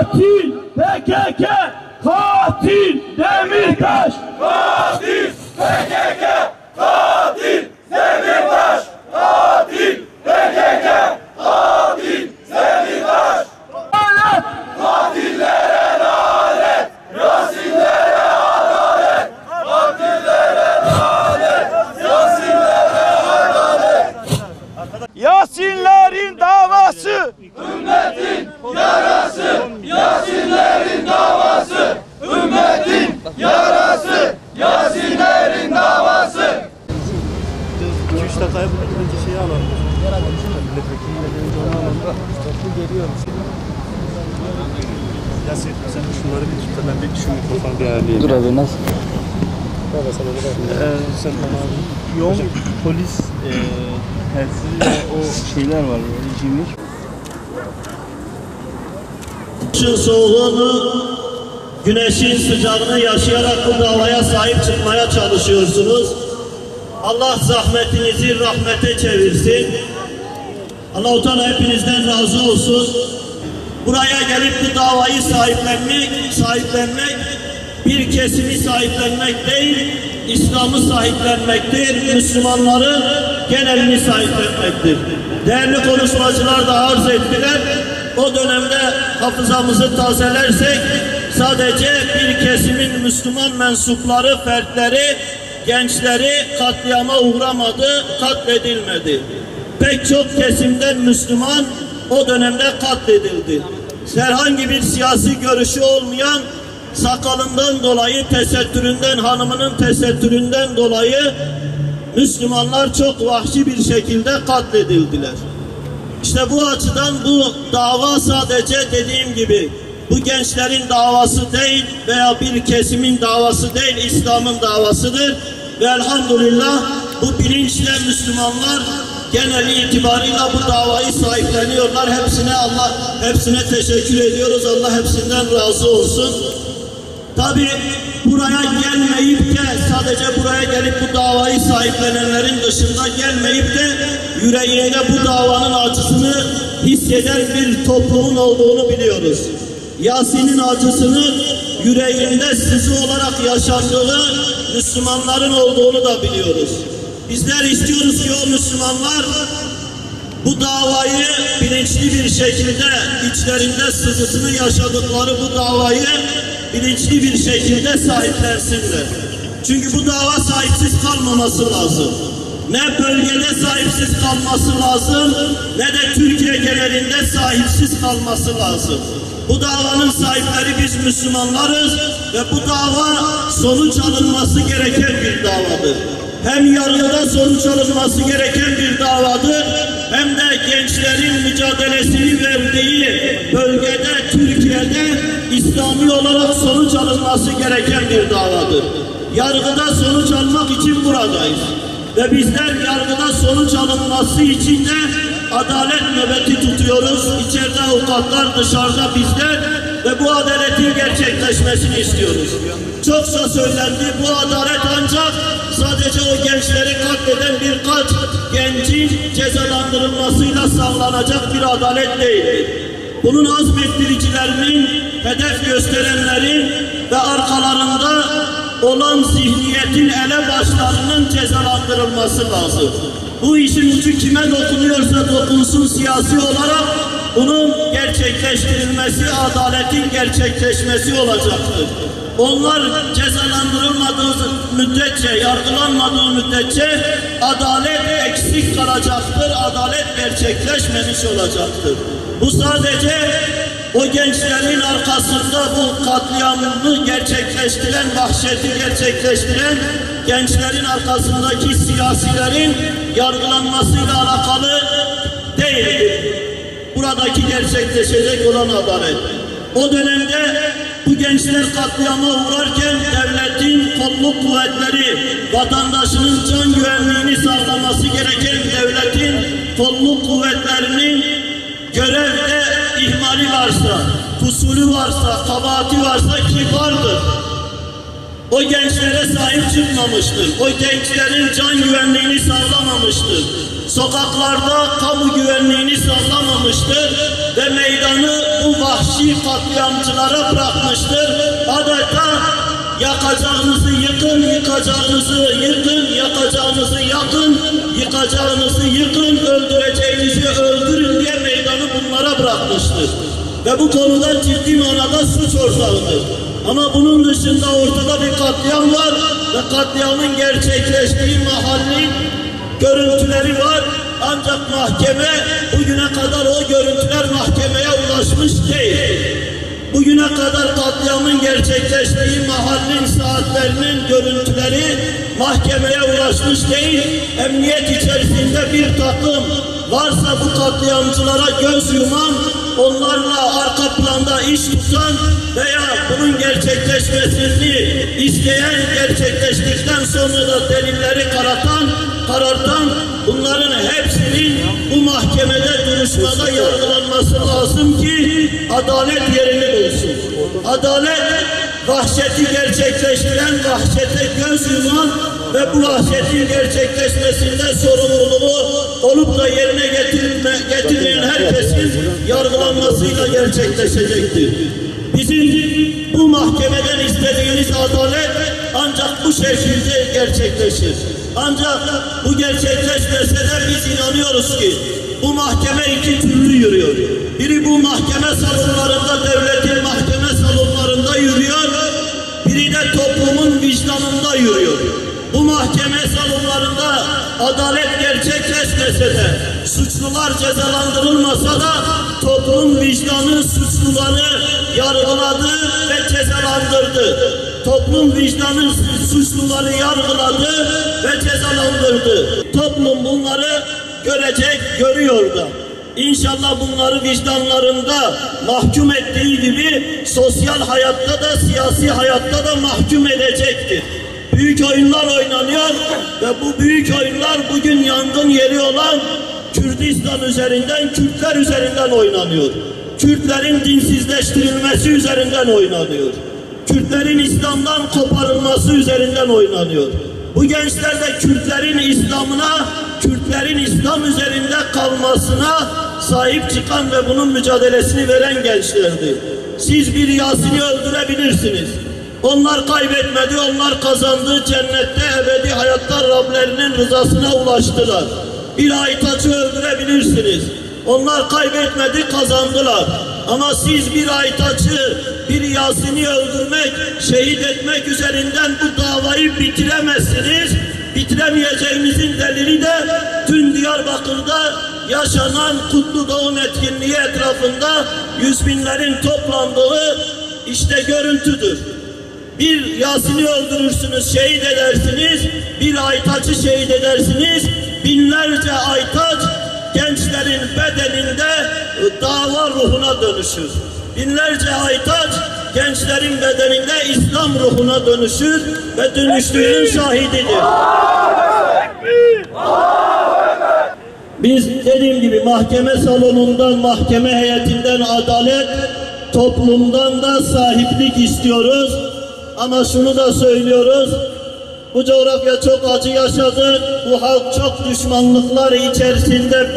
katil PKK, katil Demirtaş, Katil PKK, katil Demirtaş, katil PKK, katil Demirtaş. lanet, Katillere lanet, Yasinlere adalet, katillere lanet, Yasinlere adalet. Yasinlerin davası, Ümmetin yarası, Yasinlerin davası, ümmetin yarası, Yasinlerin davası. 2-3 dakikaya önce şeyi alalım. Milletvekiliyle onu alalım. Toplu geliyormuş. Yasin sen şunları bir tut da ben bir şu mikrofonu bir ayarlayayım. Dur abi nasıl? Sen yoğun polis telsizi ve o şeyler var. Rejimler. Kışın soğuğunu, güneşin sıcağını yaşayarak bu davaya sahip çıkmaya çalışıyorsunuz. Allah zahmetinizi rahmete çevirsin. Allah-u Teala hepinizden razı olsun. Buraya gelip bu davayı sahiplenmek bir kesimi sahiplenmek değil, İslam'ı sahiplenmektir, Müslümanların genelini sahiplenmektir. Değerli konuşmacılar da arz ettiler. O dönemde hafızamızı tazelersek sadece bir kesimin Müslüman mensupları, fertleri, gençleri katliama uğramadı, katledilmedi. Pek çok kesimden Müslüman o dönemde katledildi. Herhangi bir siyasi görüşü olmayan, sakalından dolayı, tesettüründen, hanımının tesettüründen dolayı Müslümanlar çok vahşi bir şekilde katledildiler. İşte bu açıdan bu dava sadece dediğim gibi bu gençlerin davası değil veya bir kesimin davası değil, İslam'ın davasıdır. Ve elhamdülillah bu bilinçle Müslümanlar geneli itibarıyla bu davayı sahipleniyorlar. Hepsine teşekkür ediyoruz. Allah hepsinden razı olsun. Tabi buraya gelmeyip de sadece buraya gelip bu davayı sahiplenenlerin dışında gelmeyip de yüreğiyle bu davanın acısını hisseden bir toplumun olduğunu biliyoruz. Yasin'in acısını yüreğinde sızı olarak yaşandığı Müslümanların olduğunu da biliyoruz. Bizler istiyoruz ki o Müslümanlar bu davayı bilinçli bir şekilde içlerinde sızısını yaşadıkları bu davayı bilinçli bir şekilde sahiplensinler. Çünkü bu dava sahipsiz kalmaması lazım. Ne bölgede sahipsiz kalması lazım, ne de Türkiye genelinde sahipsiz kalması lazım. Bu davanın sahipleri biz Müslümanlarız ve bu dava sonuç alınması gereken bir davadır. Hem yargıda sonuç alınması gereken bir davadır, hem de gençlerin mücadelesini verdiği bölgede, Türkiye'de İslami olarak sonuç alınması gereken bir davadır. Yargıda sonuç almak için buradayız. Ve bizler yargıda sonuç alınması için de adalet nöbeti tutuyoruz. İçeride avukatlar, dışarıda bizler ve bu adaletin gerçekleşmesini istiyoruz. Çokça söylendi, bu adalet ancak sadece o gençleri katleden birkaç gencin cezalandırılmasıyla sağlanacak bir adalet değildir. Bunun azmettiricilerinin, hedef gösterenlerin ve arkalarında olan zihniyetin elebaşlarının cezalandırılması lazım. Bu işin ucu kime dokunuyorsa dokunsun siyasi olarak bunun gerçekleştirilmesi, adaletin gerçekleşmesi olacaktır. Onlar cezalandırılmadığı müddetçe, yargılanmadığı müddetçe adalet eksik kalacaktır, adalet gerçekleşmemiş olacaktır. Bu sadece o gençlerin arkasında bu katliamını gerçekleştiren, vahşeti gerçekleştiren gençlerin arkasındaki siyasilerin yargılanmasıyla alakalı değildir. Buradaki gerçekleşecek olan adalet. O dönemde bu gençler katliama uğrarken devletin kolluk kuvvetleri, vatandaşının can güvenliğini sağlaması gereken devletin kolluk kuvvetlerinin görevde ihmali varsa, kusuru varsa, kabahati varsa ki vardır. O gençlere sahip çıkmamıştır. O gençlerin can güvenliğini sağlamamıştır. sokaklarda kamu güvenliğini sağlamamıştır ve meydanı bu vahşi katliamcılara bırakmıştır. Adeta yakacağınızı yıkın, yıkacağınızı yıkın, yakacağınızı yakın, yıkacağınızı yıkın, öldüreceğinizi öldürün diye meydanı bunlara bırakmıştır. Ve bu konuda ciddi manada suç ortağıdır. Ama bunun dışında ortada bir katliam var ve katliamın gerçekleştiği mahallenin görüntüleri var. Ancak mahkeme bugüne kadar o görüntüler mahkemeye ulaşmış değil. Bugüne kadar katliamın gerçekleştiği mahallenin saatlerinin görüntüleri mahkemeye ulaşmış değil. Emniyet içerisinde bir takım varsa bu katliamcılara göz yuman, onlarla arka planda iş tutan veya bunun gerçekleşmesini isteyen, gerçekleştikten sonra da delilleri karartan bunların hepsinin bu mahkemede duruşmada yargılanması lazım ki adalet yerini bulsun. Adalet vahşeti gerçekleştiren, vahşete göz yuman ve bu vahşetin gerçekleşmesinde sorumluluğu olup da yerine getirilen herkesin yargılanmasıyla gerçekleşecektir. Bizim bu mahkemeden istediğimiz adalet ancak bu şekilde gerçekleşir. Ancak bu gerçekleşmese de biz inanıyoruz ki bu mahkeme iki türlü yürüyor. Biri bu mahkeme salonlarında, devletin mahkeme salonlarında yürüyor. Biri de toplumun vicdanında yürüyor. Bu mahkeme salonlarında adalet gerçekleşmese de, suçlular cezalandırılmasa da toplum vicdanı suçluları yargıladı ve cezalandırdı. Toplum vicdanı suçluları yargıladı ve cezalandırdı. Toplum bunları görecek, görüyor da. İnşallah bunları vicdanlarında mahkum ettiği gibi sosyal hayatta da, siyasi hayatta da mahkum edecektir. Büyük oyunlar oynanıyor ve bu büyük oyunlar bugün yangın yeri olan Kürdistan üzerinden, Kürtler üzerinden oynanıyor. Kürtlerin dinsizleştirilmesi üzerinden oynanıyor. Kürtlerin İslam'dan koparılması üzerinden oynanıyor. Bu gençler de Kürtlerin İslam'ına, Kürtlerin İslam üzerinde kalmasına sahip çıkan ve bunun mücadelesini veren gençlerdi. Siz bir Yasin'i öldürebilirsiniz. Onlar kaybetmedi, onlar kazandı. Cennette ebedi hayatta Rablerinin rızasına ulaştılar. Bir Aytaç'ı öldürebilirsiniz. Onlar kaybetmedi, kazandılar. Ama siz bir Aytaç'ı, bir Yasin'i öldürmek, şehit etmek üzerinden bu davayı bitiremezsiniz. Bitiremeyeceğimizin delili de dün Diyarbakır'da yaşanan kutlu doğum etkinliği etrafında yüz binlerin toplandığı işte görüntüdür. Bir Yasin'i öldürürsünüz, şehit edersiniz, bir Aytaç'ı şehit edersiniz, binlerce Aytaç gençlerin bedeninde dava ruhuna dönüşür. Binlerce Aytaç gençlerin bedeninde İslam ruhuna dönüşür ve dönüştüğünün şahididir. Biz dediğim gibi mahkeme salonundan, mahkeme heyetinden adalet, toplumdan da sahiplik istiyoruz. Ama şunu da söylüyoruz, bu coğrafya çok acı yaşadı, bu halk çok düşmanlıklar içerisinde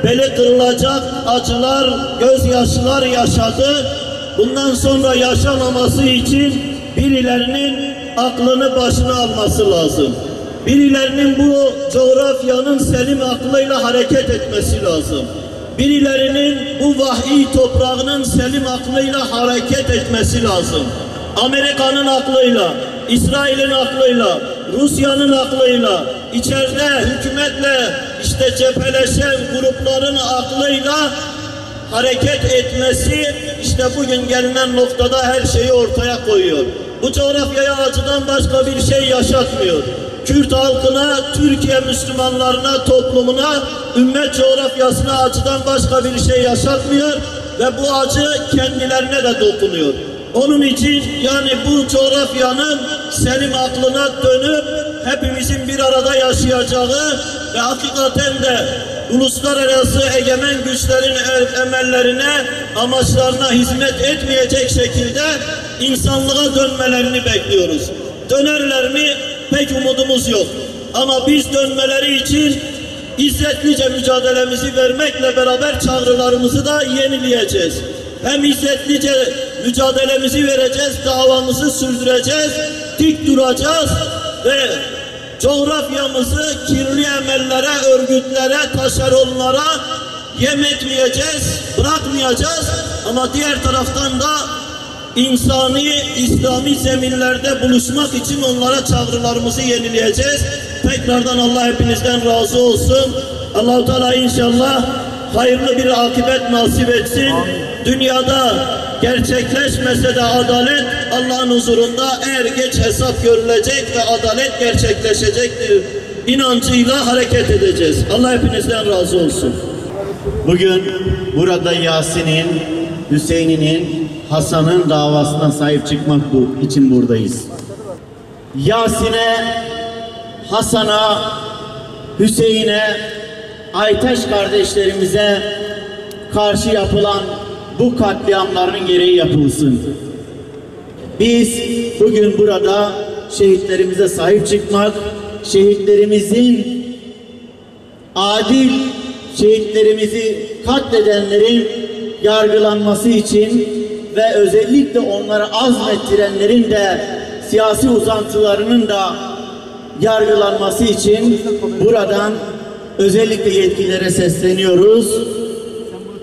beli kırılacak acılar, gözyaşlar yaşadı. Bundan sonra yaşamaması için birilerinin aklını başına alması lazım. Birilerinin bu coğrafyanın selim aklıyla hareket etmesi lazım. Birilerinin bu vahiy toprağının selim aklıyla hareket etmesi lazım. Amerika'nın aklıyla, İsrail'in aklıyla, Rusya'nın aklıyla, içeride hükümetle işte cepheleşen grupların aklıyla hareket etmesi işte bugün gelinen noktada her şeyi ortaya koyuyor. Bu coğrafyaya acıdan başka bir şey yaşatmıyor. Kürt halkına, Türkiye Müslümanlarına, toplumuna, ümmet coğrafyasına acıdan başka bir şey yaşatmıyor ve bu acı kendilerine de dokunuyor. Onun için yani bu coğrafyanın selim aklına dönüp hepimizin bir arada yaşayacağı ve hakikaten de uluslararası egemen güçlerin emellerine, amaçlarına hizmet etmeyecek şekilde insanlığa dönmelerini bekliyoruz. Dönerler mi? Pek umudumuz yok. Ama biz dönmeleri için İzzetlice mücadelemizi vermekle beraber çağrılarımızı da yenileyeceğiz. Hem izzetlice mücadelemizi vereceğiz, davamızı sürdüreceğiz, dik duracağız ve coğrafyamızı kirli emellere, örgütlere, taşeronlara yem etmeyeceğiz, bırakmayacağız. Ama diğer taraftan da insani, İslami zeminlerde buluşmak için onlara çağrılarımızı yenileyeceğiz. Tekrardan Allah hepinizden razı olsun. Allah-u Teala inşallah hayırlı bir akıbet nasip etsin. Dünyada gerçekleşmese de adalet Allah'ın huzurunda er geç hesap görülecek ve adalet gerçekleşecektir inancıyla hareket edeceğiz. Allah hepinizden razı olsun. Bugün burada Yasin'in, Hüseyin'in, Hasan'ın davasına sahip çıkmak için buradayız. Yasin'e, Hasan'a, Hüseyin'e, Aytaş kardeşlerimize karşı yapılan bu katliamların gereği yapılsın. Biz bugün burada şehitlerimize sahip çıkmak, şehitlerimizin adil, şehitlerimizi katledenlerin yargılanması için ve özellikle onları azmettirenlerin de siyasi uzantılarının da yargılanması için buradan özellikle yetkililere sesleniyoruz.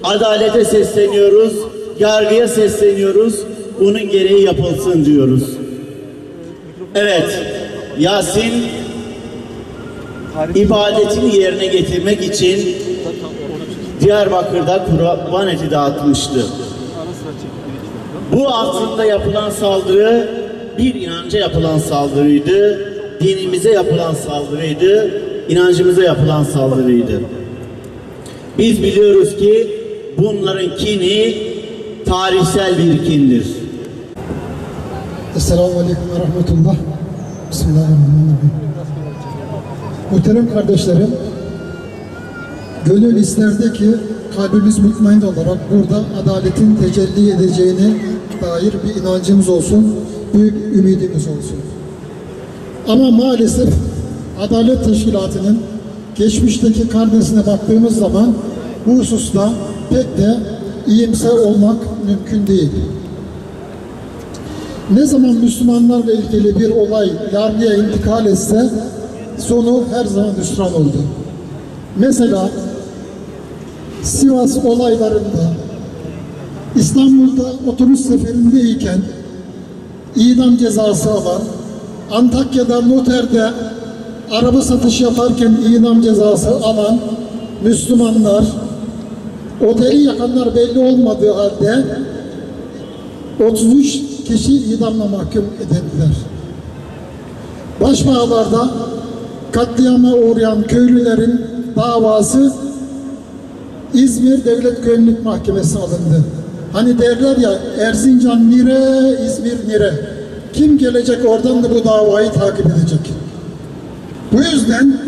Adalete sesleniyoruz. Yargıya sesleniyoruz. Bunun gereği yapılsın diyoruz. Evet, Yasin ibadetini yerine getirmek için Diyarbakır'da kurban eti dağıtmıştı. Bu aslında yapılan saldırı bir inanca yapılan saldırıydı. Dinimize yapılan saldırıydı. İnancımıza yapılan saldırıydı. Biz biliyoruz ki bunların kini tarihsel bir kindir. Esselamu Aleyküm ve Rahmetullah. Bismillahirrahmanirrahim. Muhterem kardeşlerim, gönül isterdi ki kalbimiz mutmain olarak burada adaletin tecelli edeceğine dair bir inancımız olsun, büyük ümidimiz olsun. Ama maalesef Adalet Teşkilatı'nın geçmişteki karnesine baktığımız zaman bu hususta pek de iyimser olmak mümkün değil. Ne zaman Müslümanlarla ilgili bir olay yargıya intikal etse sonu her zaman hüsran oldu. Mesela Sivas olaylarında İstanbul'da otobüs seferindeyken idam cezası alan, Antakya'da noterde araba satışı yaparken idam cezası alan Müslümanlar, oteli yakanlar belli olmadığı halde 33 kişi idamla mahkum edildiler. Başbağlarda katliama uğrayan köylülerin davası İzmir Devlet Gönüllülük Mahkemesi alındı. Hani derler ya, Erzincan nire, İzmir nire. Kim gelecek oradan da bu davayı takip edecek. Bu yüzden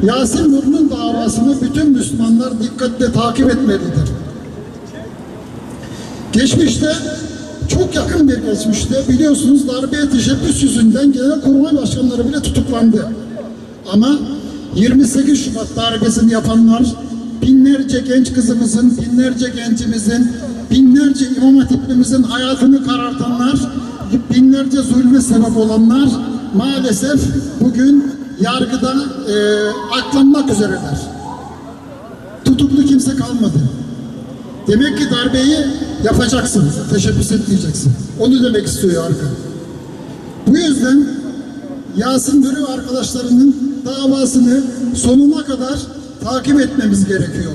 Yasin Nur'un davasını bütün Müslümanlar dikkatle takip etmelidir. Geçmişte, çok yakın bir geçmişte biliyorsunuz darbeye teşebbüs yüzünden Genelkurmay Başkanları bile tutuklandı. Ama 28 Şubat darbesini yapanlar, binlerce genç kızımızın, binlerce gencimizin, binlerce İmam Hatiplimizin hayatını karartanlar, binlerce zulme sebep olanlar maalesef bugün yargıda aklanmak üzereler. Tutuklu kimse kalmadı. Demek ki darbeyi yapacaksın, teşebbüs etmeyeceksin. Onu demek istiyor yargı. Bu yüzden Yasin Nuri arkadaşlarının davasını sonuna kadar takip etmemiz gerekiyor.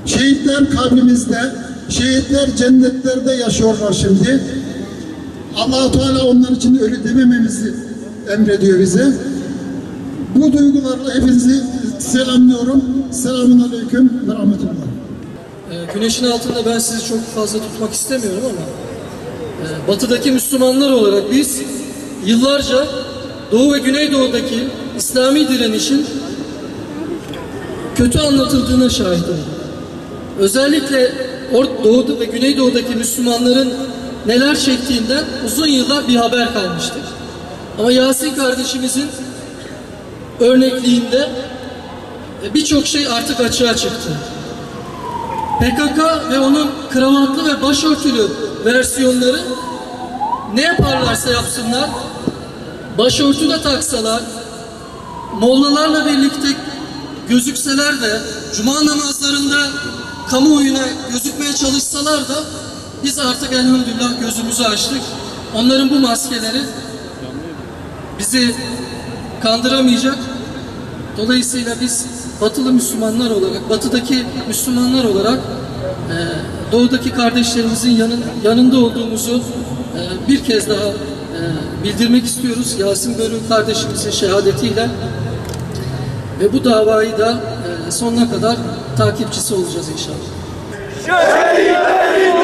Şehitler kalbimizde, şehitler cennetlerde yaşıyorlar şimdi. Allah-u Teala onlar için ölü demememizi emrediyor bize. Bu duygularla hepinizi selamlıyorum. Selamun Aleyküm ve Rahmetullah. Güneşin altında ben sizi çok fazla tutmak istemiyorum ama batıdaki Müslümanlar olarak biz yıllarca Doğu ve Güneydoğu'daki İslami direnişin kötü anlatıldığına şahit olduk. Özellikle Doğu ve Güneydoğu'daki Müslümanların neler çektiğinden uzun yıllar bir haber kalmıştır. Ama Yasin kardeşimizin örnekliğinde birçok şey artık açığa çıktı. PKK ve onun kravatlı ve başörtülü versiyonları ne yaparlarsa yapsınlar, başörtü de taksalar, mollalarla birlikte gözükseler de, cuma namazlarında kamuoyuna gözükmeye çalışsalar da biz artık elhamdülillah gözümüzü açtık. Onların bu maskeleri bizi kandıramayacak. Dolayısıyla biz batılı Müslümanlar olarak, batıdaki Müslümanlar olarak doğudaki kardeşlerimizin yanında olduğumuzu bir kez daha bildirmek istiyoruz. Yasin Börü kardeşimizin şehadetiyle ve bu davayı da sonuna kadar takipçisi olacağız inşallah. Şehitlerin